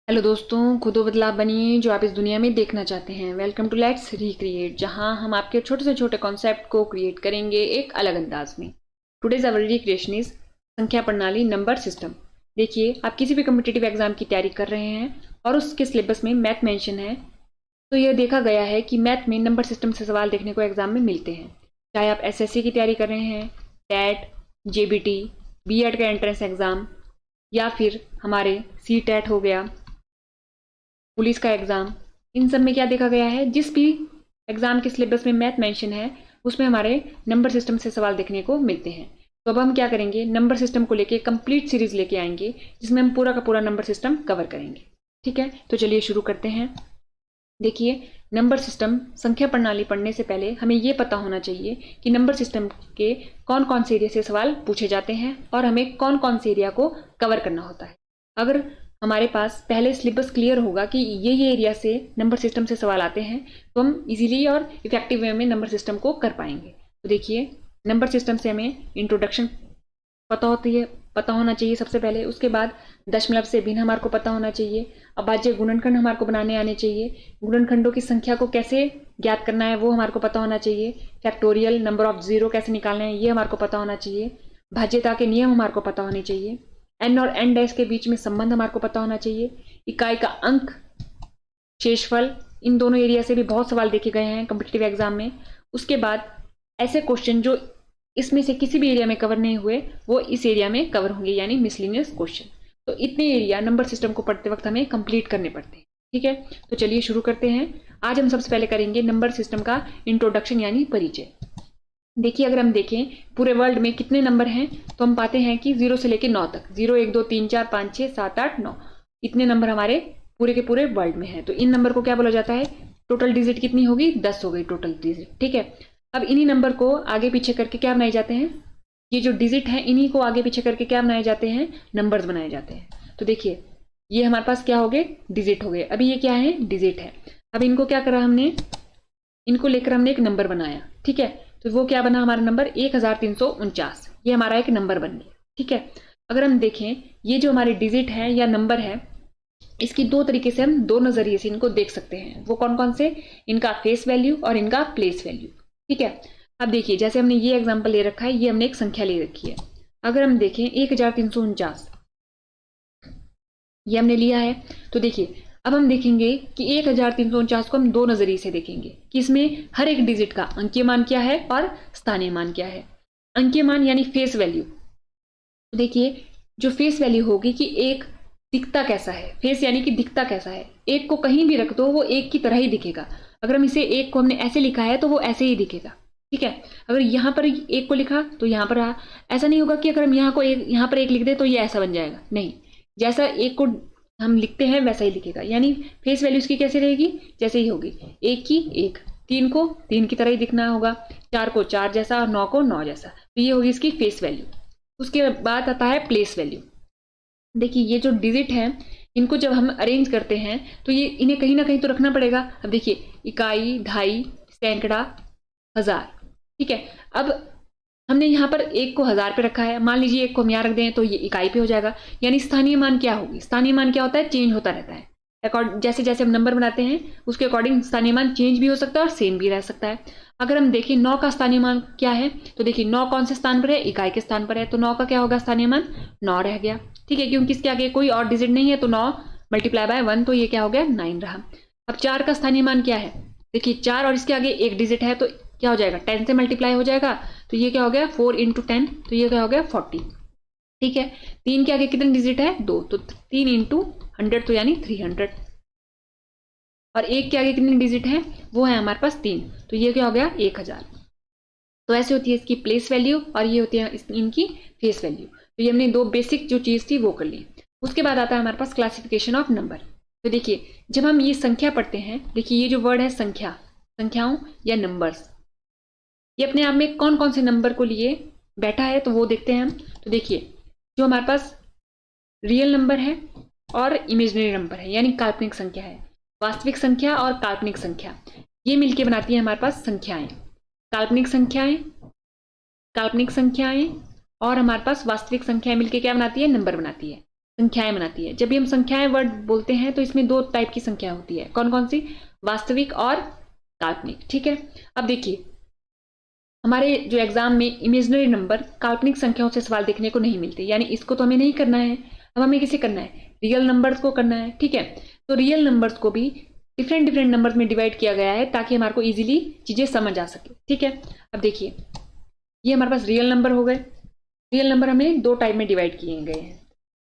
Hello दोस्तों, खुद बदलाव बनिए जो आप इस दुनिया में देखना चाहते हैं। वेलकम टू लेट्स रिक्रिएट, जहां हम आपके छोटे से छोटे कॉन्सेप्ट को क्रिएट करेंगे एक अलग अंदाज में। टुडेज अवर रिक्रिएशन इज संख्या प्रणाली, नंबर सिस्टम। देखिए, आप किसी भी कम्पिटिटिव एग्जाम की तैयारी कर रहे हैं और उसके सिलेबस में मैथ मेंशन है, तो यह देखा गया है कि मैथ में नंबर सिस्टम से सवाल देखने को एग्जाम में मिलते हैं। चाहे आप एसएससी की तैयारी कर रहे हैं, टेट, जेबीटी, बीएड का एंट्रेंस एग्जाम, या फिर हमारे सी टेट हो गया, पुलिस का एग्जाम, इन सब में क्या देखा गया है, जिस भी एग्जाम के सिलेबस में मैथ मेंशन है उसमें हमारे नंबर सिस्टम से सवाल देखने को मिलते हैं। तो अब हम क्या करेंगे, नंबर सिस्टम को लेके कंप्लीट सीरीज लेके आएंगे जिसमें हम पूरा का पूरा नंबर सिस्टम कवर करेंगे। ठीक है, तो चलिए शुरू करते हैं। देखिए, नंबर सिस्टम संख्या प्रणाली पढ़ने से पहले हमें यह पता होना चाहिए कि नंबर सिस्टम के कौन कौन से एरिया से सवाल पूछे जाते हैं और हमें कौन कौन से एरिया को कवर करना होता है। अगर हमारे पास पहले सिलेबस क्लियर होगा कि ये एरिया से नंबर सिस्टम से सवाल आते हैं, तो हम इजीली और इफेक्टिव वे में नंबर सिस्टम को कर पाएंगे। तो देखिए, नंबर सिस्टम से हमें इंट्रोडक्शन पता होना चाहिए सबसे पहले। उसके बाद दशमलव से भिन्न हमारे को पता होना चाहिए। अभाज्य गुणनखंड हमारे को बनाने आने चाहिए। गुणनखंडों की संख्या को कैसे ज्ञात करना है वो हमारे को पता होना चाहिए। फैक्टोरियल, नंबर ऑफ जीरो कैसे निकालना है ये हमारे को पता होना चाहिए। भाज्यता के नियम हमारे को पता होने चाहिए। एन और एन डैश के बीच में संबंध हमारे को पता होना चाहिए। इकाई का अंक, शेषफल, इन दोनों एरिया से भी बहुत सवाल देखे गए हैं कॉम्पिटिटिव एग्जाम में। उसके बाद ऐसे क्वेश्चन जो इसमें से किसी भी एरिया में कवर नहीं हुए वो इस एरिया में कवर होंगे, यानी मिसलिनियस क्वेश्चन। तो इतने एरिया नंबर सिस्टम को पढ़ते वक्त हमें कंप्लीट करने पड़ते हैं। ठीक है, तो चलिए शुरू करते हैं। आज हम सबसे पहले करेंगे नंबर सिस्टम का इंट्रोडक्शन यानी परिचय। देखिए, अगर हम देखें पूरे वर्ल्ड में कितने नंबर हैं, तो हम पाते हैं कि 0 से लेकर 9 तक, 0 1 2 3 4 5 6 7 8 9, इतने नंबर हमारे पूरे के पूरे वर्ल्ड में हैं। तो इन नंबर को क्या बोला जाता है, टोटल डिजिट कितनी होगी, 10 हो गई टोटल डिजिट। ठीक है, अब इन्हीं नंबर को आगे पीछे करके क्या बनाए जाते हैं, ये जो डिजिट है इन्हीं को आगे पीछे करके क्या बनाए जाते हैं, नंबर्स बनाए जाते हैं। तो देखिए, ये हमारे पास क्या हो गए, डिजिट हो गए। अभी ये क्या है, डिजिट है। अब इनको क्या करा हमने, इनको लेकर हमने एक नंबर बनाया। ठीक है, तो वो क्या बना हमारा नंबर 1349, ये हमारा एक नंबर बन गया। ठीक है, अगर हम देखें ये जो हमारे डिजिट है या नंबर है, इसकी दो तरीके से हम दो नजरिए से इनको देख सकते हैं। वो कौन कौन से, इनका फेस वैल्यू और इनका प्लेस वैल्यू। ठीक है, अब देखिए, जैसे हमने ये एग्जांपल ले रखा है, ये हमने एक संख्या ले रखी है। अगर हम देखें 1349 ये हमने लिया है, तो देखिए अब हम देखेंगे कि 1349 को हम दो नजरिए से देखेंगे कि इसमें हर एक डिजिट का अंकीय मान क्या है और स्थानीय मान क्या है। अंकीय मान यानी फेस वैल्यू, तो देखिए जो फेस वैल्यू होगी कि एक दिखता कैसा है, फेस यानी कि दिखता कैसा है। एक को कहीं भी रख दो वो एक की तरह ही दिखेगा। अगर हम इसे एक को हमने ऐसे लिखा है तो वो ऐसे ही दिखेगा। ठीक है, अगर यहाँ पर एक को लिखा तो यहाँ पर ऐसा नहीं होगा कि अगर हम यहाँ पर एक लिख दे तो ये ऐसा बन जाएगा, नहीं, जैसा एक को हम लिखते हैं वैसा ही लिखेगा। यानी फेस वैल्यू इसकी कैसे रहेगी, जैसे ही होगी। एक की एक, तीन को तीन की तरह ही दिखना होगा, चार को चार जैसा और नौ को नौ जैसा, तो ये होगी इसकी फेस वैल्यू। उसके बाद आता है प्लेस वैल्यू। देखिए, ये जो डिजिट है इनको जब हम अरेंज करते हैं तो ये इन्हें कहीं ना कहीं तो रखना पड़ेगा। अब देखिए, इकाई, ढाई, सैकड़ा, हजार। ठीक है, अब हमने यहाँ पर एक को 1000 पे रखा है, मान लीजिए एक को हम यहाँ रख दें तो ये इकाई पे हो जाएगा। यानी स्थानीय मान क्या होगी, स्थानीय मान क्या होता है, चेंज होता रहता है। जैसे जैसे हम नंबर बनाते हैं उसके अकॉर्डिंग स्थानीय मान चेंज भी हो सकता है और सेम भी रह सकता है। अगर हम देखें 9 का स्थानीय मान क्या है, तो देखिए 9 कौन से स्थान पर है, इकाई के स्थान पर है, तो 9 का क्या होगा स्थानीय मान, 9 रह गया। ठीक है, क्योंकि इसके आगे कोई और डिजिट नहीं है, तो 9 मल्टीप्लाई बाय 1, तो ये क्या हो गया, 9 रहा। अब 4 का स्थानीय मान क्या है, देखिए 4 और इसके आगे एक डिजिट है तो क्या हो जाएगा, 10 से मल्टीप्लाई हो जाएगा, तो ये क्या हो गया 4 इंटू 10, तो ये क्या हो गया 40। ठीक है, 3 के आगे कितने डिजिट है, 2, तो 3 इंटू 100, तो यानी 300। और एक के आगे कितने डिजिट है, वो है हमारे पास 3, तो ये क्या हो गया 1000। तो ऐसे होती है इसकी प्लेस वैल्यू और ये होती है इनकी फेस वैल्यू। तो ये हमने दो बेसिक जो चीज थी वो कर ली। उसके बाद आता है हमारे पास क्लासिफिकेशन ऑफ नंबर। तो देखिए, जब हम ये संख्या पढ़ते हैं, देखिए ये जो वर्ड है संख्या, संख्याओं या नंबर्स, ये अपने आप में कौन कौन से नंबर को लिए बैठा है तो वो देखते हैं हम। तो देखिए, जो हमारे पास रियल नंबर है और इमेजिनरी नंबर है, यानी काल्पनिक संख्या है, वास्तविक संख्या और काल्पनिक संख्या, ये मिलके बनाती है हमारे पास संख्याएं। काल्पनिक संख्याएं, काल्पनिक संख्याएं और हमारे पास वास्तविक संख्याएं मिलके क्या बनाती है, नंबर बनाती है। संख्याएं बनाती है। जब भी हम संख्याएं वर्ड बोलते हैं तो इसमें दो टाइप की संख्या होती है, कौन कौन सी? वास्तविक और काल्पनिक। ठीक है, अब देखिए हमारे जो एग्जाम में इमेजिनरी नंबर काल्पनिक संख्याओं से सवाल देखने को नहीं मिलते, यानी इसको तो हमें नहीं करना है। अब हमें किसे करना है? रियल नंबर्स को करना है। ठीक है, तो रियल नंबर्स को भी डिफरेंट डिफरेंट नंबर्स में डिवाइड किया गया है ताकि हमारे को इजीली चीजें समझ आ सके। ठीक है, अब देखिए ये हमारे पास रियल नंबर हो गए। रियल नंबर हमें दो टाइप में डिवाइड किए गए हैं,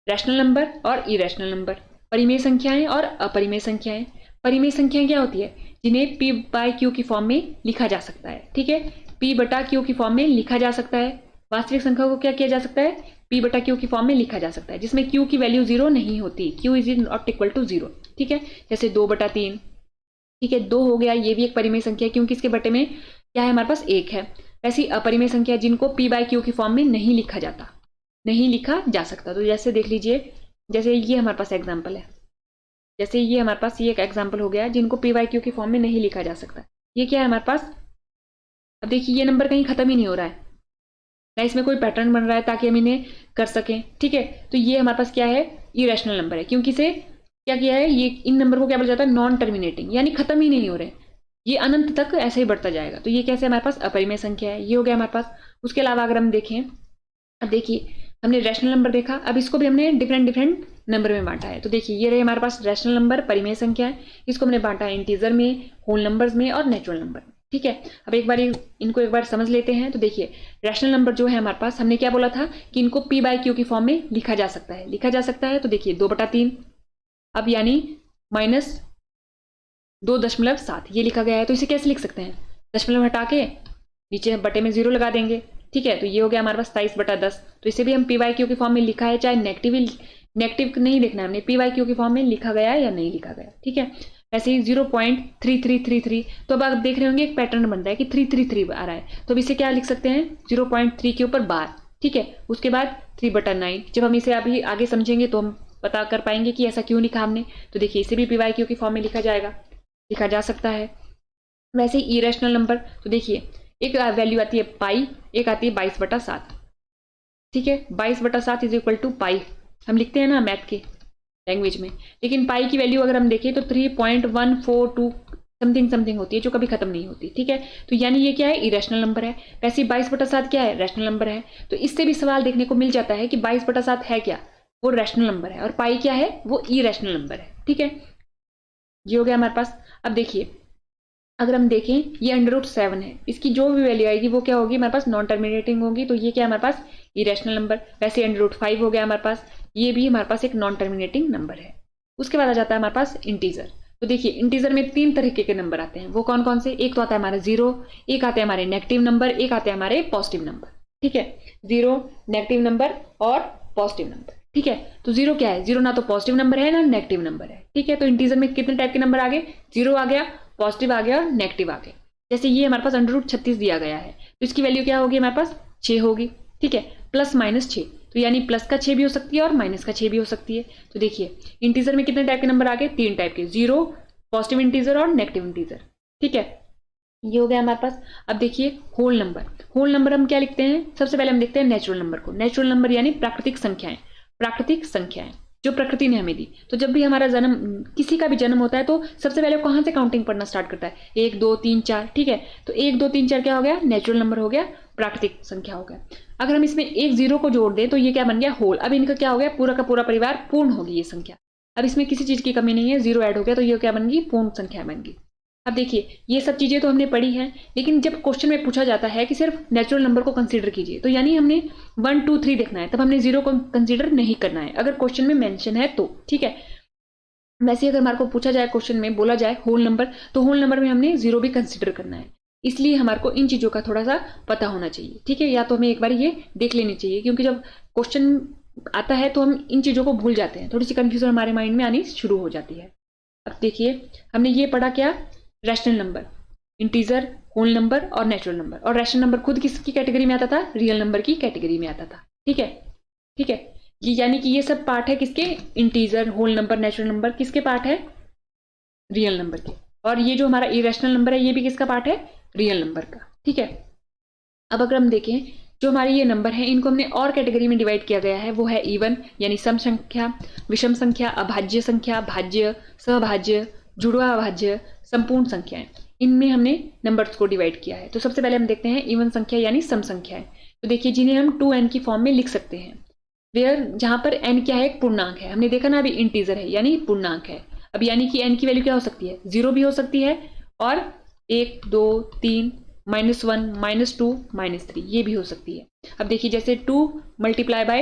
रैशनल नंबर और इरेशनल नंबर, परिमेय संख्याएं और अपरिमेय संख्याएं। परिमेय संख्याएं क्या होती है? जिन्हें पी बाय क्यू की फॉर्म में लिखा जा सकता है। ठीक है, पी बटा क्यू की फॉर्म में लिखा जा सकता है। वास्तविक संख्या को क्या किया जा सकता है? पी बटा क्यू की फॉर्म में लिखा जा सकता है, जिसमें क्यू की वैल्यू जीरो नहीं होती, Q is not equal to zero. ठीक है, जैसे 2/3। ठीक है, 2 हो गया, ये भी एक परिमेय संख्या है क्योंकि इसके बटे में क्या है? हमारे पास 1 है। ऐसी अपरिमेय संख्या जिनको पी बाय क्यू की फॉर्म में नहीं लिखा जाता, नहीं लिखा जा सकता। तो जैसे देख लीजिए, जैसे ये हमारे पास एग्जाम्पल है, जैसे ये हमारे पास ये एक एग्जाम्पल हो गया जिनको पी बाय क्यू की फॉर्म में नहीं लिखा जा सकता। ये क्या है हमारे पास? अब देखिए ये नंबर कहीं खत्म ही नहीं हो रहा है, ना इसमें कोई पैटर्न बन रहा है ताकि हम इन्हें कर सकें। ठीक है, तो ये हमारे पास क्या है? इरेशनल नंबर है, क्योंकि इसे क्या किया है? ये इन नंबर को क्या बोला जाता है? नॉन टर्मिनेटिंग, यानी खत्म ही नहीं हो रहे, ये अनंत तक ऐसे ही बढ़ता जाएगा। तो ये कैसे हमारे पास? अपरिमेय संख्या है, ये हो गया हमारे पास। उसके अलावा अगर हम देखें, अब देखिए हमने रैशनल नंबर देखा, अब इसको भी हमने डिफरेंट डिफरेंट नंबर में बांटा है। तो देखिए ये रहे हमारे पास रैशनल नंबर, परिमेय संख्या है, इसको हमने बांटा है इंटीजर में, होल नंबर्स में और नेचुरल नंबर में। ठीक है, अब एक बार इनको एक बार समझ लेते हैं। तो देखिए रैशनल नंबर जो है हमारे पास, हमने क्या बोला था कि इनको पी बाय क्यू की फॉर्म में लिखा जा सकता है, लिखा जा सकता है। तो देखिए 2/3, अब यानी -2.7 ये लिखा गया है। तो इसे कैसे लिख सकते हैं? दशमलव हटा के नीचे बटे में 0 लगा देंगे। ठीक है, तो ये हो गया हमारे पास 27/10। तो इसे भी हम पी बाय क्यू की फॉर्म में लिखा है, चाहे नेगेटिव नहीं देखना है, हमने पी बाय क्यू की फॉर्म में लिखा गया है या नहीं लिखा गया। ठीक है, ऐसे ही 0.3333। तो अब आप देख रहे होंगे एक पैटर्न बन रहा है कि 333 आ रहा है, तो अब इसे क्या लिख सकते हैं? 0.3 के ऊपर बार। ठीक है, उसके बाद 3/9। जब हम इसे अभी आगे समझेंगे तो हम पता कर पाएंगे कि ऐसा क्यों लिखा हमने। तो देखिए इसे भी पी बाय क्यू की फॉर्म में लिखा जाएगा, लिखा जा सकता है। वैसे ही इरेशनल नंबर, तो देखिए एक वैल्यू आती है पाई, एक आती है 22/7। ठीक है, 22/7 इज इक्वल टू पाई, हम लिखते हैं ना मैथ के लैंग्वेज में, लेकिन पाई की वैल्यू अगर हम देखें तो 3.142 समथिंग समथिंग होती है, जो कभी खत्म नहीं होती। ठीक है, तो यानी ये क्या है? इरेशनल नंबर है। वैसे 22/7 क्या है? रैशनल नंबर है। तो इससे भी सवाल देखने को मिल जाता है कि 22/7 है क्या? वो रैशनल नंबर है, और पाई क्या है? वो इरेशनल नंबर है। ठीक है, ये हो गया हमारे पास। अब देखिए अगर हम देखें ये √7 है, इसकी जो भी वैल्यू आएगी वो क्या होगी? हमारे पास नॉन टर्मिनेटिंग होगी, तो ये क्या है हमारे पास? Irrational number. वैसे √5 हो गया हमारे पास, ये भी हमारे पास एक नॉन टर्मिनेटिंग नंबर है। उसके बाद आ जाता है हमारे पास इंटीजर। तो देखिए इंटीजर में 3 तरीके के नंबर आते हैं, वो कौन कौन से? एक तो आता है हमारा 0, एक आते हैं हमारे नेगेटिव नंबर, एक आते हैं हमारे पॉजिटिव नंबर। ठीक है, 0, नेगेटिव नंबर और पॉजिटिव नंबर। ठीक है, तो 0 क्या है? 0 ना तो पॉजिटिव नंबर है ना नेगेटिव नंबर है। ठीक है, तो इंटीजर में कितने टाइप के नंबर आ गए? 0 आ गया, पॉजिटिव आ गया, नेगेटिव आ गया। जैसे ये हमारे पास √36 दिया गया है, तो इसकी वैल्यू क्या होगी? हमारे पास 6 होगी। ठीक है, +-6, तो यानी प्लस का 6 भी हो सकती है और माइनस का 6 भी हो सकती है। तो देखिए इंटीजर में कितने टाइप के नंबर आ गए? 3 टाइप के, 0, पॉजिटिव इंटीजर और नेगेटिव इंटीजर। ठीक है, ये हो गया हमारे पास। अब देखिए होल नंबर, होल नंबर हम क्या लिखते हैं? सबसे पहले हम लिखते हैं नेचुरल नंबर को। नेचुरल नंबर यानी प्राकृतिक संख्याएं, प्राकृतिक संख्याएं जो प्रकृति ने हमें दी। तो जब भी हमारा जन्म, किसी का भी जन्म होता है तो सबसे पहले कहां से काउंटिंग पढ़ना स्टार्ट करता है? 1 2 3 4। ठीक है, तो 1 2 3 4 क्या हो गया? नेचुरल नंबर हो गया, प्राकृतिक संख्या हो गया। अगर हम इसमें एक 0 को जोड़ दें तो ये क्या बन गया? होल। अब इनका क्या हो गया? पूरा का पूरा परिवार पूर्ण होगी ये संख्या। अब इसमें किसी चीज की कमी नहीं है, 0 ऐड हो गया तो ये क्या बन गई? पूर्ण संख्या बन गई। अब देखिए ये सब चीजें तो हमने पढ़ी हैं, लेकिन जब क्वेश्चन में पूछा जाता है कि सिर्फ नेचुरल नंबर को कंसीडर कीजिए, तो यानी हमने 1 2 3 देखना है, तब हमने 0 को कंसीडर नहीं करना है अगर क्वेश्चन में मेंशन है तो। ठीक है, वैसे अगर हमारे को पूछा जाए, क्वेश्चन में बोला जाए होल नंबर, तो होल नंबर में हमने 0 भी कंसीडर करना है। इसलिए हमारे को इन चीजों का थोड़ा सा पता होना चाहिए। ठीक है, या तो हमें एक बार ये देख लेनी चाहिए, क्योंकि जब क्वेश्चन आता है तो हम इन चीजों को भूल जाते हैं, थोड़ी सी कंफ्यूजन हमारे माइंड में आनी शुरू हो जाती है। अब देखिए हमने ये पढ़ा क्या? Rational number, integer, whole number और नेचुरल नंबर। और रैशनल नंबर खुद किसकी कैटेगरी में आता था? रियल नंबर की कैटेगरी में आता था। ठीक है, ठीक है, ये यानी कि ये सब पार्ट है किसके? Integer, whole number, natural number किसके पार्ट है? रियल नंबर के। और ये जो हमारा इरेशनल नंबर है ये भी किसका पार्ट है? रियल नंबर का। ठीक है, अब अगर हम देखें जो हमारे ये नंबर हैं इनको हमने और कैटेगरी में डिवाइड किया गया है, वो है इवन यानी सम संख्या, विषम संख्या, अभाज्य संख्या, भाज्य, सहभाज्य, जुड़वा अभाज्य, संपूर्ण संख्याएं। इनमें हमने नंबर्स को डिवाइड किया है। तो सबसे पहले हम देखते हैं इवन संख्या यानी सम संख्याएं। तो देखिए जिन्हें हम 2n की फॉर्म में लिख सकते हैं, वेयर जहां पर n क्या है, एक पूर्णांक है। हमने देखा ना अभी इंटीजर है यानी पूर्णांक है। अब यानी कि n की वैल्यू क्या हो सकती है, 0 भी हो सकती है और 1 2 3 -1 -2 -3 ये भी हो सकती है। अब देखिए जैसे 2 मल्टीप्लाई बाय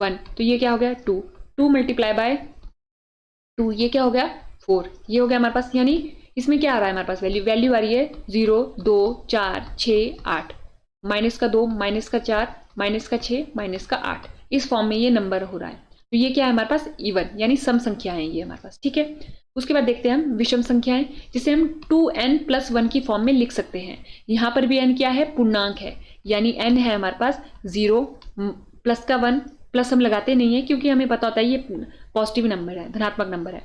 1 तो ये क्या हो गया 2, 2 मल्टीप्लाई बाय 2 ये क्या हो गया 4, ये हो गया हमारे पास। यानी इसमें क्या आ रहा है हमारे पास, वैल्यू आ रही है 0 2 4 6 8, -2 -4 -6 -8, इस फॉर्म में ये नंबर हो रहा है। तो ये क्या है हमारे पास, इवन यानी सम संख्याएं ये हमारे पास, ठीक है। उसके बाद देखते हैं हम विषम संख्याएं, जिसे हम 2n+1 की फॉर्म में लिख सकते हैं। यहाँ पर भी n क्या है, पूर्णांक है, यानी n है हमारे पास 0 प्लस का 1, प्लस हम लगाते नहीं है क्योंकि हमें पता होता है ये पॉजिटिव नंबर है, धनात्मक नंबर है।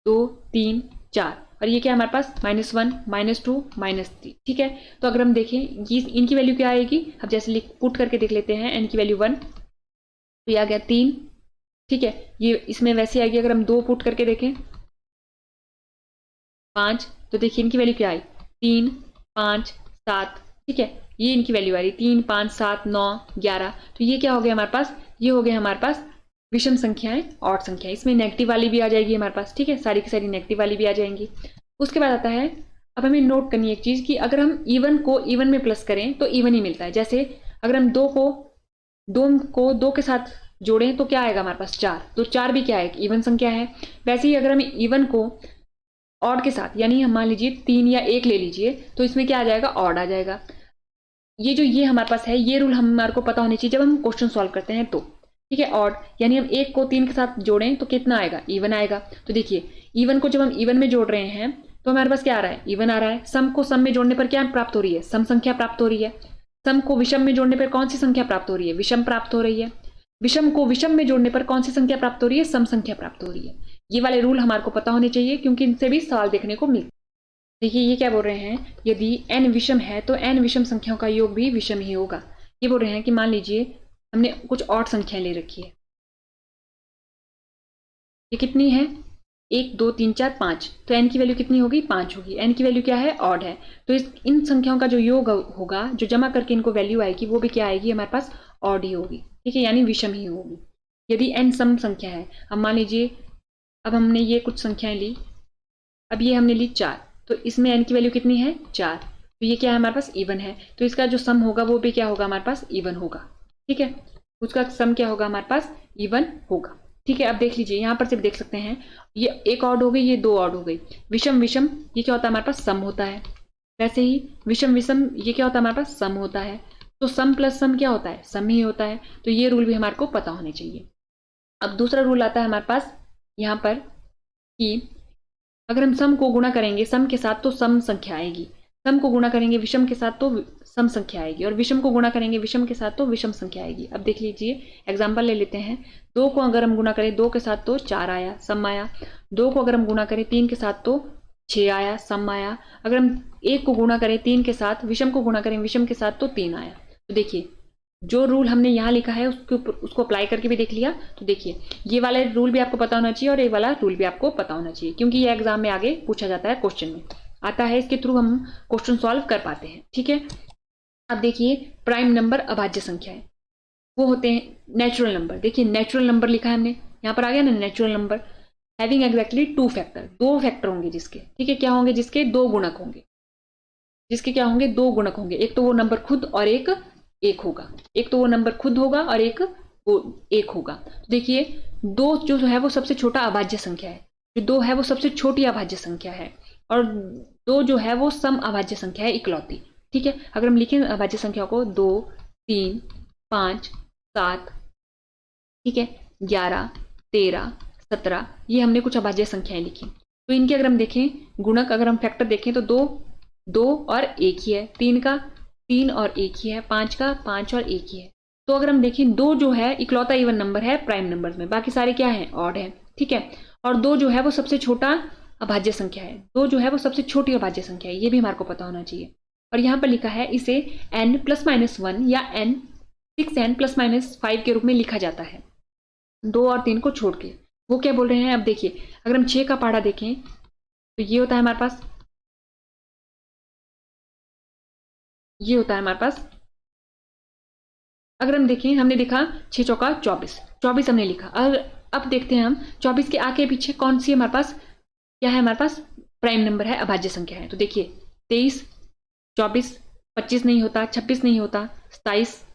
2 3 4 और ये क्या है हमारे पास -1 -2 -3, ठीक है। तो अगर हम देखें ये इनकी वैल्यू क्या आएगी, अब जैसे पुट करके देख लेते हैं, n की वैल्यू 1 तो ये आ गया 3, ठीक है। ये इसमें वैसे आएगी, अगर हम 2 पुट करके देखें 5 तो देखिए इनकी वैल्यू क्या आई 3 5 7, ठीक है। ये इनकी वैल्यू आ रही 3 5 7 9 11। तो ये क्या हो गया हमारे पास, ये हो गया हमारे पास विषम संख्याएं, ऑड संख्याएं। इसमें नेगेटिव वाली भी आ जाएगी हमारे पास, ठीक है, सारी की सारी नेगेटिव वाली भी आ जाएंगी। उसके बाद आता है, अब हमें नोट करनी है एक चीज कि अगर हम इवन को इवन में प्लस करें तो इवन ही मिलता है। जैसे अगर हम 2 को 2 के साथ जोड़ें तो क्या आएगा हमारे पास 4, तो 4 भी क्या है, एक इवन संख्या है। वैसे ही अगर हम इवन को ऑड के साथ, यानी हम मान लीजिए 3 या 1 ले लीजिए, तो इसमें क्या आ जाएगा, ऑड आ जाएगा। ये हमारे पास है, ये रूल हमारे को पता होनी चाहिए जब हम क्वेश्चन सॉल्व करते हैं तो, ठीक है। ऑड यानी हम 1 को 3 के साथ जोड़ें तो कितना आएगा, इवन आएगा। तो देखिए इवन को जब हम इवन में जोड़ रहे हैं तो हमारे पास क्या आ रहा है, इवन आ रहा है। सम को सम में जोड़ने पर क्या प्राप्त हो रही है, सम संख्या प्राप्त हो रही है। सम को विषम में जोड़ने पर कौन सी संख्या प्राप्त हो रही है, विषम प्राप्त हो रही है। विषम को विषम में जोड़ने पर कौन सी संख्या प्राप्त हो रही है, सम संख्या प्राप्त हो रही है। ये वाले रूल हमारे को पता होने चाहिए क्योंकि इनसे भी सवाल देखने को मिलते। देखिए ये क्या बोल रहे हैं, यदि n विषम है तो n विषम संख्याओं का योग भी विषम ही होगा। ये बोल रहे हैं कि मान लीजिए हमने कुछ ऑड संख्याएं ले रखी है, ये कितनी है 1 2 3 4 5, तो n की वैल्यू कितनी होगी, 5 होगी। n की वैल्यू क्या है, ऑड है, तो इन संख्याओं का जो योग होगा, जो जमा करके इनको वैल्यू आएगी, वो भी क्या आएगी हमारे पास, ऑड ही होगी, ठीक है, यानी विषम ही होगी। यदि n सम संख्या है, अब मान लीजिए अब हमने ये कुछ संख्याएं ली, अब ये हमने ली 4, तो इसमें n की वैल्यू कितनी है 4, तो ये क्या है हमारे पास, इवन है, तो इसका जो सम होगा वो भी क्या होगा हमारे पास, इवन होगा, ठीक है। उसका सम क्या होगा हमारे पास, इवन होगा, ठीक है। अब देख लीजिए यहाँ पर सिर्फ देख सकते हैं, ये एक ऑड हो गई, ये 2 ऑड हो गई। विषम विषम ये क्या होता है हमारे पास, सम होता है। वैसे ही विषम विषम ये क्या होता है हमारे पास, सम होता है। तो सम प्लस सम क्या होता है, सम ही होता है। तो ये रूल भी हमारे को पता होने चाहिए। अब दूसरा रूल आता है हमारे पास यहाँ पर कि अगर हम सम को गुणा करेंगे सम के साथ तो सम संख्या आएगी, सम को गुणा करेंगे विषम के साथ तो सम संख्या आएगी, और विषम को गुणा करेंगे विषम के साथ तो विषम संख्या आएगी। अब देख लीजिए एग्जाम्पल ले लेते हैं। 2 को अगर हम गुणा करें 2 के साथ तो 4 आया, सम आया। 2 को अगर हम गुणा करें 3 के साथ तो 6 आया, सम आया। अगर हम 1 को गुणा करें 3 के साथ, विषम को गुणा करें विषम के साथ तो 3 आया। तो देखिए जो रूल हमने यहाँ लिखा है उसको अप्लाई करके भी देख लिया। तो देखिए ये वाला रूल भी आपको पता होना चाहिए और ये वाला रूल भी आपको पता होना चाहिए, क्योंकि ये एग्जाम में आगे पूछा जाता है, क्वेश्चन में आता है, इसके थ्रू हम क्वेश्चन सॉल्व कर पाते हैं, ठीक है। अब देखिए प्राइम नंबर अभाज्य संख्या है, वो होते हैं नेचुरल नंबर। देखिए नेचुरल नंबर लिखा है हमने, यहाँ पर आ गया ना natural number, having exactly 2 factor, 2 factor होंगे जिसके, ठीक है, क्या होंगे, जिसके 2 गुणक होंगे, जिसके क्या होंगे 2 गुणक होंगे। एक तो वो नंबर खुद और एक होगा, एक तो वो नंबर खुद होगा और एक होगा। तो देखिए 2 जो है वो सबसे छोटा अभाज्य संख्या है, जो 2 है वो सबसे छोटी अभाज्य संख्या है, और 2 जो है वो सम अभाज्य संख्या है, इकलौती, ठीक है। अगर हम लिखें अभाज्य संख्या को 2 3 5 7, ठीक है, 11 13 17, ये हमने कुछ अभाज्य संख्याएं लिखी। तो इनके अगर हम देखें गुणक, अगर हम फैक्टर देखें तो 2 और 1 ही है, 3 का 3 और 1 ही है, 5 का 5 और 1 ही है। तो अगर हम देखें 2 जो है इकलौता इवन नंबर है प्राइम नंबर्स में, बाकी सारे क्या है, ऑड है, ठीक है। और 2 जो है वो सबसे छोटा अभाज्य संख्या है, 2 जो है वो सबसे छोटी अभाज्य संख्या है, ये भी हमारे को पता होना चाहिए। और यहाँ पर लिखा है इसे n+-1 या n6n+-5 के रूप में लिखा जाता है, 2 और 3 को छोड़ के। वो क्या बोल रहे हैं, अब देखिए अगर हम 6 का पहाड़ा देखें तो ये होता है हमारे पास, ये होता है हमारे पास। अगर हम देखें, हमने लिखा 6 चौका 24, 24 हमने लिखा। अब देखते हैं हम 24 के आगे पीछे कौन सी हमारे पास क्या है, हमारे पास प्राइम नंबर है, अभाज्य संख्या है। तो देखिए 23, 24, 25 नहीं होता, 26 नहीं होता, 27,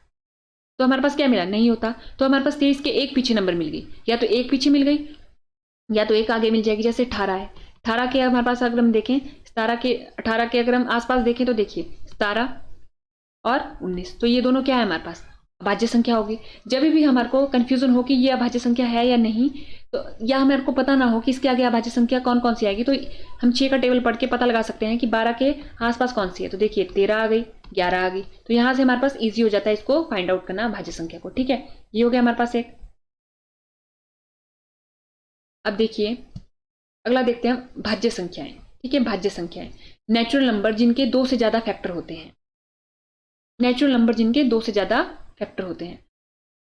तो हमारे पास क्या मिला, नहीं होता। तो हमारे पास 23 के एक पीछे नंबर मिल गई, या तो एक पीछे मिल गई या तो एक आगे मिल जाएगी। जैसे 18 है, 18 के हमारे पास अगर हम देखें 18 के अगर हम आसपास देखें तो देखिए 17 और 19, तो ये दोनों क्या है हमारे पास, अभाज्य संख्या होगी। जब भी हमारे को कंफ्यूजन हो कि ये अभाज्य संख्या है या नहीं, तो या हमारे को पता ना हो कि इसके आगे अभाज्य संख्या कौन कौन सी आएगी, तो हम 6 का टेबल पढ़ के पता लगा सकते हैं कि 12 के आसपास कौन सी है। तो देखिए 13 आ गई, 11 आ गई, तो यहाँ से हमारे पास ईजी हो जाता है इसको फाइंड आउट करना अभाज्य संख्या को। ठीक है, ये हो गया हमारे पास एक। अब देखिए अगला देखते हैं भाज्य संख्याएं। ठीक है, भाज्य संख्याएं नेचुरल नंबर जिनके 2 से ज्यादा फैक्टर होते हैं, नेचुरल नंबर जिनके 2 से ज्यादा फैक्टर होते हैं।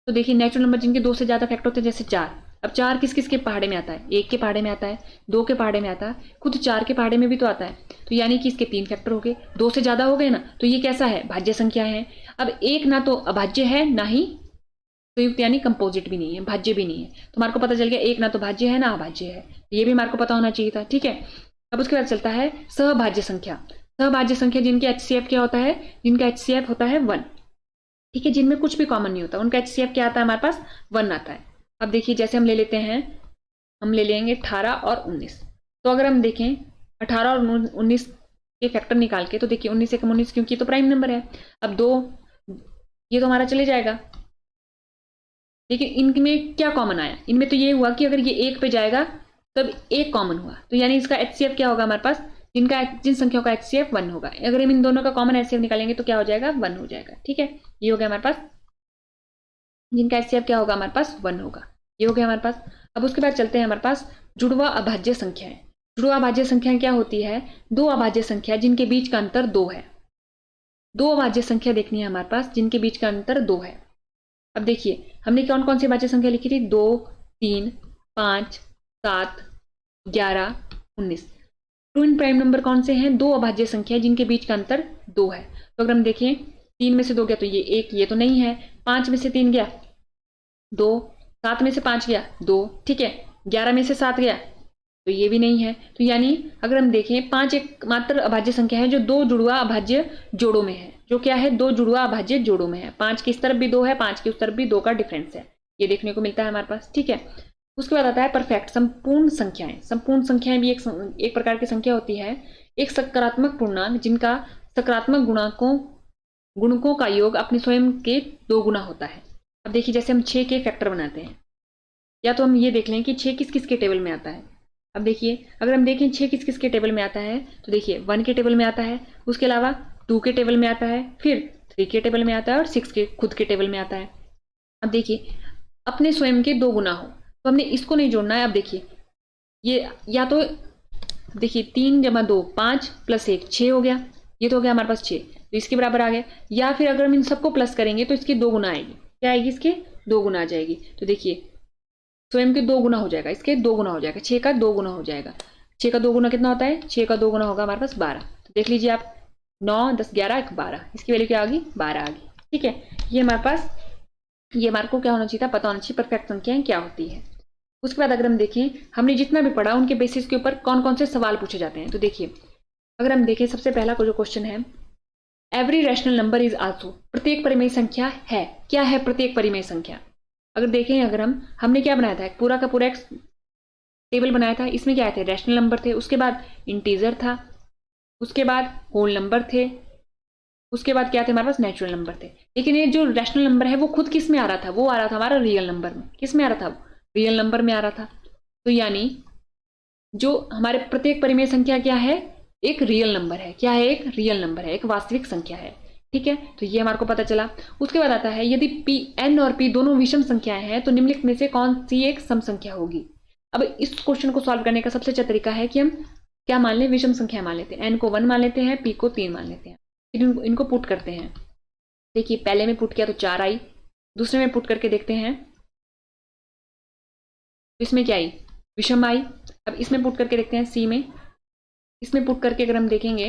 तो देखिए नेचुरल नंबर जिनके 2 से ज्यादा फैक्टर होते हैं, जैसे 4। अब 4 किस किस के पहाड़े में आता है, 1 के पहाड़े में आता है, 2 के पहाड़े में आता है, खुद 4 के पहाड़े में भी तो आता है। तो यानी कि इसके 3 फैक्टर हो गए, 2 से ज्यादा हो गए ना, तो ये कैसा है, भाज्य संख्या है। अब एक ना तो अभाज्य है ना ही संयुक्त यानी कंपोजिट भी नहीं है, भाज्य भी नहीं है। तो हमारे को पता चल गया एक ना तो भाज्य है ना अभाज्य है, ये भी हमारे को पता होना चाहिए था। ठीक है, अब उसके बाद चलता है सहभाज्य संख्या। सहभाज्य संख्या जिनके HCF क्या होता है, जिनका HCF होता है 1। ठीक है, जिनमें कुछ भी कॉमन नहीं होता, उनका HCF क्या आता है, हमारे पास 1 आता है। अब देखिए जैसे हम ले लेते हैं, हम ले लेंगे 18 और 19। तो अगर हम देखें 18 और 19 के फैक्टर निकाल के, तो देखिए 19 से कम 19, क्योंकि तो प्राइम नंबर है। अब 2 ये तो हमारा चले जाएगा, लेकिन इनमें क्या कॉमन आया, इनमें तो ये हुआ कि अगर ये 1 पे जाएगा तब 1 कॉमन हुआ, तो यानी इसका HCF क्या होगा हमारे पास, जिन संख्याओं का HCF 1 होगा। अगर हम इन दोनों का कॉमन HCF निकालेंगे तो क्या हो जाएगा, 1 हो जाएगा। ठीक है, ये हो गया हमारे पास, जिनका HCF क्या होगा हमारे पास 1 होगा, ये हो गया हमारे पास। अब उसके बाद चलते हैं हमारे पास जुड़वा अभाज्य संख्याएं। जुड़वा अभाज्य संख्या क्या होती है, 2 अभाज्य संख्या जिनके बीच का अंतर 2 है। 2 अभाज्य संख्या देखनी है हमारे पास जिनके बीच का अंतर 2 है। अब देखिए हमने कौन कौन सी अभाज्य संख्या लिखी थी, 2, 3, 5, 7, 11, 19। ट्विन प्राइम नंबर कौन से हैं, 2 अभाज्य संख्या जिनके बीच का अंतर 2 है। तो अगर हम देखें 3 में से 2 गया तो ये 1, ये तो नहीं है। 5 में से 3 गया 2, 7 में से 5 गया 2, ठीक है। 11 में से 7 गया तो ये भी नहीं है। तो यानी अगर हम देखें 5 एक मात्र अभाज्य संख्या है जो 2 जुड़वा अभाज्य जोड़ों में है, जो क्या है 2 जुड़वा अभाज्य जोड़ों में है। 5 की इस तरफ भी 2 है, 5 की उस तरफ भी 2 का डिफरेंस है, ये देखने को मिलता है हमारे पास। ठीक है, उसके बाद आता है परफेक्ट संपूर्ण संख्याएं। संपूर्ण संख्याएं भी एक प्रकार की संख्या होती है, एक सकारात्मक पूर्णांक जिनका सकारात्मक गुणकों का योग अपने स्वयं के 2 गुना होता है। अब देखिए जैसे हम 6 के फैक्टर बनाते हैं, या तो हम ये देख लें कि 6 किस किस के टेबल में आता है। अब देखिए अगर हम देखें 6 किस किस के टेबल में आता है, तो देखिए 1 के टेबल में आता है, उसके अलावा 2 के टेबल में आता है, फिर 3 के टेबल में आता है और 6 के खुद के टेबल में आता है। अब देखिए अपने स्वयं के 2 गुना हो तो हमने इसको नहीं जोड़ना है। अब देखिए ये या तो देखिए 3 जमा 2 5 प्लस 1 6 हो गया, ये तो हो गया हमारे पास 6, तो इसके बराबर आ गया। या फिर अगर हम इन सबको प्लस करेंगे तो इसकी 2 गुना आएगी, क्या आएगी, इसके 2 गुना आ जाएगी। तो देखिए स्वयं के 2 गुना हो जाएगा, इसके 2 गुना हो जाएगा, 6 का 2 गुना हो जाएगा। 6 का 2 गुना कितना होता है, 6 का 2 गुना होगा हमारे पास 12। तो देख लीजिए आप 9 10 11 12, इसकी वैल्यू क्या आ गई 12 आ गई। ठीक है, ये हमारे पास ये हमारे को क्या होना चाहिए था, पता होना चाहिए परफेक्ट संख्याएं क्या होती है। उसके बाद अगर हम देखें हमने जितना भी पढ़ा उनके बेसिस के ऊपर कौन कौन से सवाल पूछे जाते हैं। तो देखिए अगर हम देखें सबसे पहला जो क्वेश्चन है, every rational number is also, प्रत्येक परिमेय संख्या है, क्या है प्रत्येक परिमेय संख्या। अगर देखें अगर हमने क्या बनाया था, एक पूरा का पूरा एक टेबल बनाया था, इसमें क्या थे, रैशनल नंबर थे, उसके बाद इंटीजर था, उसके बाद होल नंबर थे, उसके बाद क्या थे हमारे पास नेचुरल नंबर थे। लेकिन ये जो रैशनल नंबर है वो खुद किस में आ रहा था, वो आ रहा था हमारा रियल नंबर में। किस में आ रहा था, रियल नंबर में आ रहा था। तो यानी जो हमारे प्रत्येक परिमेय संख्या क्या है, एक रियल नंबर है। क्या है, एक रियल नंबर है, एक वास्तविक संख्या है। ठीक है, तो ये हमारे को पता चला। उसके बाद आता है यदि पी एन और पी दोनों विषम संख्याएं हैं तो निम्नलिखित में से कौन सी एक सम संख्या होगी। अब इस क्वेश्चन को सॉल्व करने का सबसे अच्छा तरीका है कि हम क्या मान लें, विषम संख्या मान लेते हैं, एन को 1 मान लेते हैं, पी को 3 मान लेते हैं। फिर इनको पुट करते हैं। देखिए पहले में पुट किया तो 4 आई, दूसरे में पुट करके देखते हैं तो इसमें क्या आई, विषम आई। अब इसमें पुट करके देखते हैं सी में, इसमें पुट करके अगर हम देखेंगे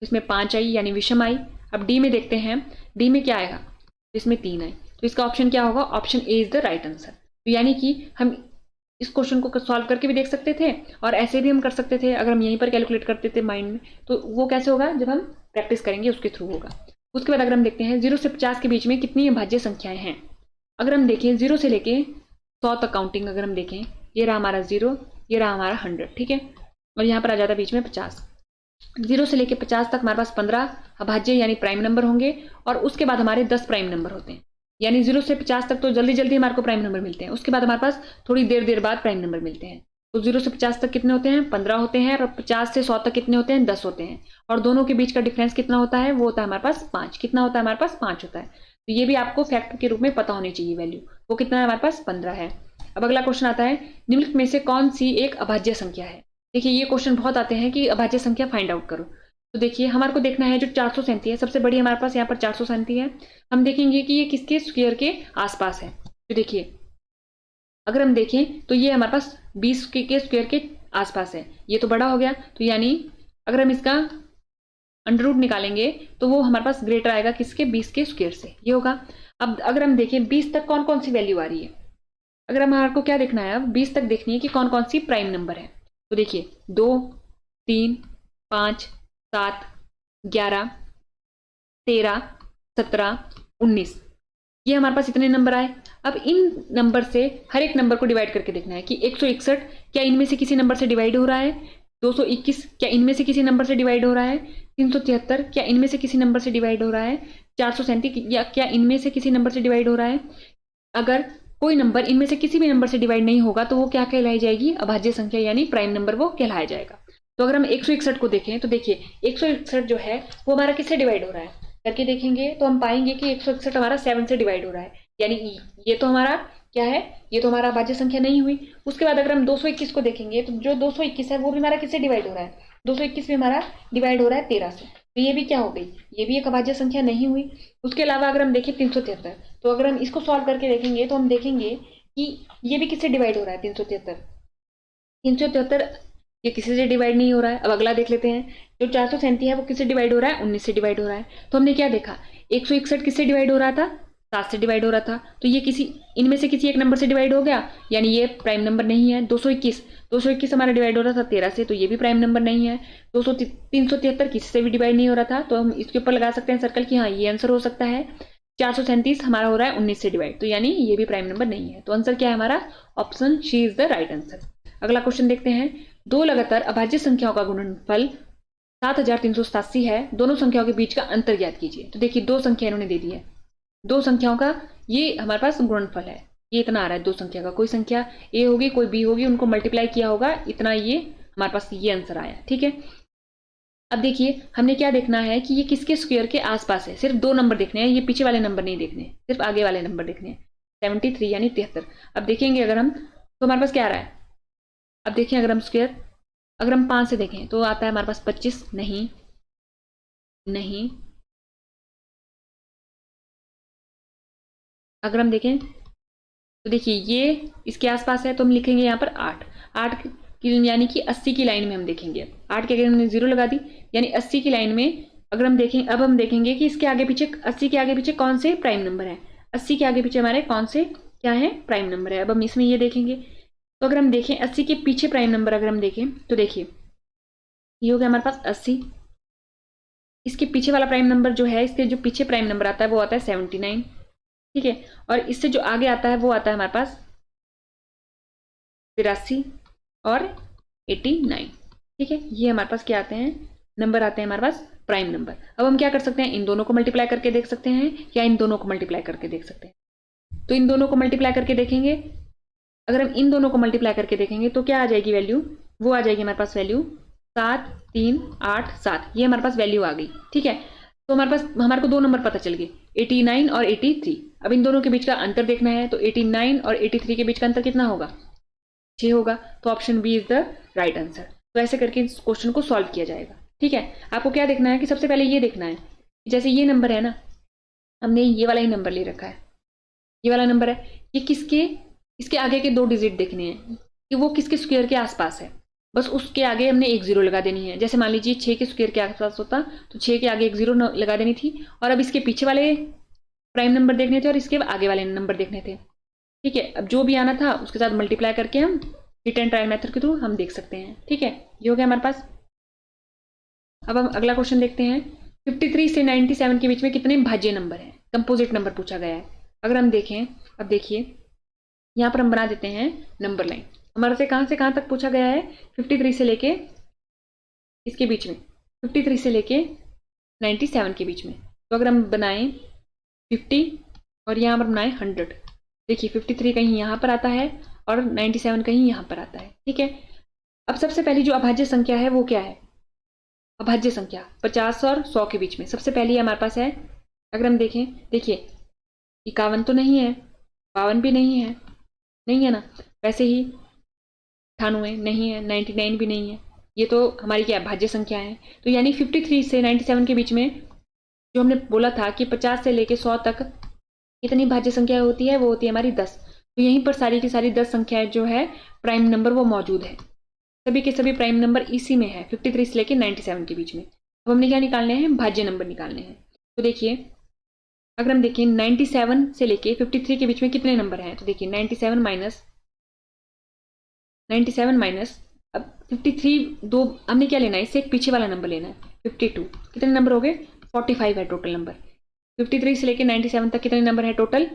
इसमें 5 आई यानी विषम आई। अब डी में देखते हैं, डी में क्या आएगा, इसमें 3 आई, तो इसका ऑप्शन क्या होगा, option A is the right answer. तो यानी कि हम इस क्वेश्चन को सॉल्व करके भी देख सकते थे और ऐसे भी हम कर सकते थे अगर हम यहीं पर कैलकुलेट करते थे माइंड में। तो वो कैसे होगा, जब हम प्रैक्टिस करेंगे उसके थ्रू होगा। उसके बाद अगर हम देखते हैं 0 से 50 के बीच में कितनी अभाज्य संख्याएं हैं। अगर हम देखें 0 से लेके 100 तक काउंटिंग अगर हम देखें, ये रहा हमारा 0, ये रहा हमारा 100, ठीक है, और यहाँ पर आ जाता है बीच में 50। 0 से लेके 50 तक हमारे पास 15 अभाज्य यानी प्राइम नंबर होंगे और उसके बाद हमारे 10 प्राइम नंबर होते हैं। यानी 0 से 50 तक तो जल्दी जल्दी हमारे को प्राइम नंबर मिलते हैं, उसके बाद हमारे पास थोड़ी देर देर बाद प्राइम नंबर मिलते हैं। तो 0 से 50 तक कितने होते हैं, 15 होते हैं, और 50 से 100 तक कितने होते हैं, 10 होते हैं। और दोनों के बीच का डिफरेंस कितना होता है, वो होता है हमारे पास 5। कितना होता है हमारे पास, 5 होता है। तो ये भी आपको फैक्टर के रूप में पता होनी चाहिए वैल्यू, वो कितना है हमारे पास, 15 है। अब अगला क्वेश्चन आता है, निम्नलिखित में से कौन सी एक अभाज्य संख्या है। देखिए ये क्वेश्चन बहुत आते हैं कि अभाज्य संख्या फाइंड आउट करो। तो देखिए हमारे को देखना है जो 437 है, सबसे बड़ी हमारे पास यहाँ पर 437 है। हम देखेंगे कि ये किसके स्क्वायर के आसपास है। तो देखिए अगर हम देखें तो ये हमारे पास 20 के स्क्वायर के आसपास है, ये तो बड़ा हो गया। तो यानी अगर हम इसका अंडर रूट निकालेंगे तो वो हमारे पास ग्रेटर आएगा किसके, 20 के स्क्वायर से, ये होगा। अब अगर हम देखें 20 तक कौन कौन सी वैल्यू आ रही है, अगर हमारे को क्या देखना है, अब 20 तक देखनी है कि कौन कौन सी प्राइम नंबर है। तो देखिए 2, 3, 5, 7, 11, 13, 17, 19, ये हमारे पास इतने नंबर आए। अब इन नंबर से हर एक नंबर को डिवाइड करके देखना है कि 161 क्या इनमें से किसी नंबर से डिवाइड हो रहा है, 221 क्या इनमें से किसी नंबर से डिवाइड हो रहा है, 373 क्या इनमें से किसी नंबर से डिवाइड हो रहा है, 437 या क्या इनमें से किसी नंबर से डिवाइड हो रहा है। अगर कोई नंबर इनमें से किसी भी नंबर से डिवाइड नहीं होगा तो वो क्या कहलाई जाएगी, अभाज्य संख्या यानी प्राइम नंबर वो कहलाया जाएगा। तो अगर हम 161 को देखें तो देखिए 161 जो है वो हमारा किससे डिवाइड हो रहा है करके देखेंगे तो हम पाएंगे कि 161 हमारा 7 से डिवाइड हो रहा है, यानी ये तो हमारा क्या है, ये तो हमारा अभाज्य संख्या नहीं हुई। उसके बाद अगर हम 221 को देखेंगे तो जो 221 है वो भी हमारा किससे डिवाइड हो रहा है, 221 भी हमारा डिवाइड हो रहा है 13 से, तो ये भी क्या हो गई, ये भी एक अभाज्य संख्या नहीं हुई। उसके अलावा अगर हम देखें 373, तो अगर हम इसको सॉल्व करके देखेंगे तो हम देखेंगे कि ये भी किससे डिवाइड हो रहा है, 373 ये किसी से डिवाइड नहीं हो रहा है। अब अगला देख लेते हैं, जो 437 है वो किससे डिवाइड हो रहा है, 19 से डिवाइड हो रहा है। तो हमने क्या देखा, 161 किससे डिवाइड हो रहा था, 7 से डिवाइड हो रहा था, तो ये किसी इनमें से किसी एक नंबर से डिवाइड हो गया, यानी ये प्राइम नंबर नहीं है। 221 हमारा डिवाइड हो रहा था 13 से, तो ये भी प्राइम नंबर नहीं है। 373 किसी से भी डिवाइड नहीं हो रहा था, तो हम इसके ऊपर लगा सकते हैं सर्कल कि हाँ ये आंसर हो सकता है। 437 हमारा हो रहा है 19 से डिवाइड, तो यानी ये भी प्राइम नंबर नहीं है। तो आंसर क्या है हमारा, option C is the right answer. अगला क्वेश्चन देखते हैं, दो लगातार अभाज्य संख्याओं का गुणनफल 7387 है, दोनों संख्याओं के बीच का अंतर ज्ञात कीजिए। तो देखिए दो संख्या इन्होंने दे दी है, दो संख्याओं का ये हमारे पास गुणनफल है, ये इतना आ रहा है दो संख्या का, कोई संख्या ए होगी कोई बी होगी, उनको मल्टीप्लाई किया होगा, इतना ये हमारे पास ये आंसर आया, ठीक है। अब देखिए हमने क्या देखना है कि ये किसके स्क्वायर के आसपास है, सिर्फ दो नंबर देखने हैं, ये पीछे वाले नंबर नहीं देखने, सिर्फ आगे वाले नंबर देखने हैं। 73 यानी 73। अब देखेंगे अगर हम तो हमारे पास क्या आ रहा है, अब देखें अगर हम स्क्वायर अगर हम 5 से देखें तो आता है हमारे पास 25, नहीं नहीं। अगर हम देखें तो देखिए ये इसके आसपास है, तो हम लिखेंगे यहाँ पर 8 यानी कि 80 की लाइन में हम देखेंगे। 8 के अगर हमने 0 लगा दी यानी 80 की लाइन में अगर हम देखें, अब हम देखेंगे कि इसके आगे पीछे 80 के आगे पीछे कौन से प्राइम नंबर है, 80 के आगे पीछे हमारे कौन से क्या है प्राइम नंबर है। अब हम इसमें ये देखेंगे, तो अगर हम देखें 80 के पीछे प्राइम नंबर अगर हम देखें तो देखिए ये हो गया हमारे पास 80, इसके पीछे वाला प्राइम नंबर जो है, इसके जो पीछे प्राइम नंबर आता है वो आता है 79, ठीक है, और इससे जो आगे आता है वो आता है हमारे पास 83 और 89, ठीक है। ये हमारे पास क्या आते हैं, नंबर आते हैं हमारे पास प्राइम नंबर। अब हम क्या कर सकते हैं, इन दोनों को मल्टीप्लाई करके देख सकते हैं या इन दोनों को मल्टीप्लाई करके देख सकते हैं। तो इन दोनों को मल्टीप्लाई करके देखेंगे, अगर हम इन दोनों को मल्टीप्लाई करके देखेंगे तो क्या आ जाएगी वैल्यू, वो आ जाएगी हमारे पास वैल्यू 7, 3, 8, 7, ये हमारे पास वैल्यू आ गई, ठीक है। तो हमारे को दो नंबर पता चल गए, 89 और 83। अब इन दोनों के बीच का अंतर देखना है, तो 89 और 83 के बीच का अंतर कितना होगा, 6 होगा, तो option B is the right answer. तो ऐसे करके इस क्वेश्चन को सॉल्व किया जाएगा। ठीक है, आपको क्या देखना है कि सबसे पहले ये देखना है कि जैसे ये नंबर है ना, हमने ये वाला ही नंबर ले रखा है, ये वाला नंबर है, ये किसके, इसके आगे के 2 डिजिट देखने हैं कि वो किसके स्क्वायर के आसपास है, बस उसके आगे हमने एक जीरो लगा देनी है। जैसे मान लीजिए 6 के स्क्वायर के आसपास होता तो 6 के आगे एक जीरो लगा देनी थी, और अब इसके पीछे वाले प्राइम नंबर देखने थे और इसके आगे वाले नंबर देखने थे। ठीक है, अब जो भी आना था उसके साथ मल्टीप्लाई करके हम हिट एंड ट्रायल मेथड के थ्रू हम देख सकते हैं। ठीक है, ये हो गया हमारे पास। अब हम अगला क्वेश्चन देखते हैं। 53 से 97 के बीच में कितने भाज्य नंबर हैं, कंपोजिट नंबर पूछा गया है। अगर हम देखें, अब देखिए यहाँ पर हम बना देते हैं नंबर लाइन। हमारे से कहाँ तक पूछा गया है, 53 से लेके इसके बीच में, 53 से लेके 97 के बीच में। तो अगर हम बनाएं 50 और यहाँ पर बनाएं 100, देखिए 53 कहीं यहाँ पर आता है और 97 कहीं यहाँ पर आता है। ठीक है, अब सबसे पहली जो अभाज्य संख्या है वो क्या है, अभाज्य संख्या 50 और 100 के बीच में सबसे पहली हमारे पास है। अगर हम देखें, देखिए 51 तो नहीं है, 52 भी नहीं है, नहीं है ना, वैसे ही 98 नहीं है, 99 भी नहीं है, ये तो हमारी क्या भाज्य संख्या है। तो यानी 53 से 97 के बीच में जो हमने बोला था कि 50 से लेके 100 तक कितनी भाज्य संख्या होती है, वो होती है हमारी 10। तो यहीं पर सारी की सारी 10 संख्याएं जो है प्राइम नंबर वो मौजूद है, सभी के सभी प्राइम नंबर इसी में है 53 से लेके 97 के बीच में। अब हमने क्या निकालने हैं, भाज्य नंबर निकालने हैं। तो देखिए अगर हम देखें 97 से लेके 53 के बीच में कितने नंबर हैं, तो देखिए 97 माइनस अब 53, दो हमने क्या लेना है, इससे एक पीछे वाला नंबर लेना है 52, कितने नंबर हो गए, 45 है टोटल नंबर। 53 से लेके 97 तक कितने नंबर है टोटल,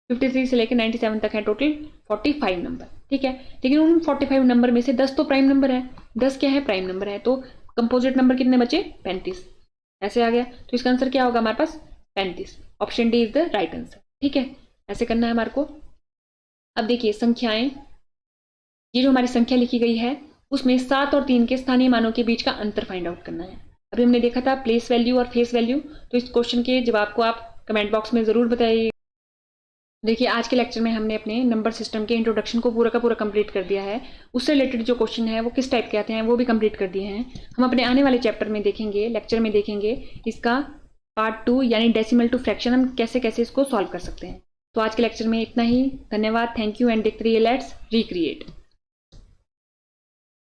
53 से लेके 97 तक है टोटल 45 नंबर। ठीक है, लेकिन उन 45 नंबर में से 10 तो प्राइम नंबर है, 10 क्या है, प्राइम नंबर है, तो कंपोजिट नंबर कितने बचे, 35। ऐसे आ गया, तो इसका आंसर क्या होगा हमारे पास, 35। Option D is the right answer. ठीक है, ऐसे करना है हमारे को। अब देखिए संख्याएं, ये जो हमारी संख्या लिखी गई है उसमें 7 और 3 के स्थानीय मानों के बीच का अंतर फाइंड आउट करना है। अभी हमने देखा था प्लेस वैल्यू और फेस वैल्यू, तो इस क्वेश्चन के जवाब को आप कमेंट बॉक्स में जरूर बताइए। देखिए आज के लेक्चर में हमने अपने नंबर सिस्टम के इंट्रोडक्शन को पूरा का पूरा कंप्लीट कर दिया है। उससे रिलेटेड जो क्वेश्चन है वो किस टाइप के आते हैं वो भी कंप्लीट कर दिए हैं। हम अपने आने वाले चैप्टर में देखेंगे, लेक्चर में देखेंगे इसका पार्ट 2 यानी डेसिमल टू फ्रैक्शन, हम कैसे कैसे इसको सॉल्व कर सकते हैं। तो आज के लेक्चर में इतना ही, धन्यवाद, थैंक यू एंड देखते रहिए लेट्स रिक्रिएट।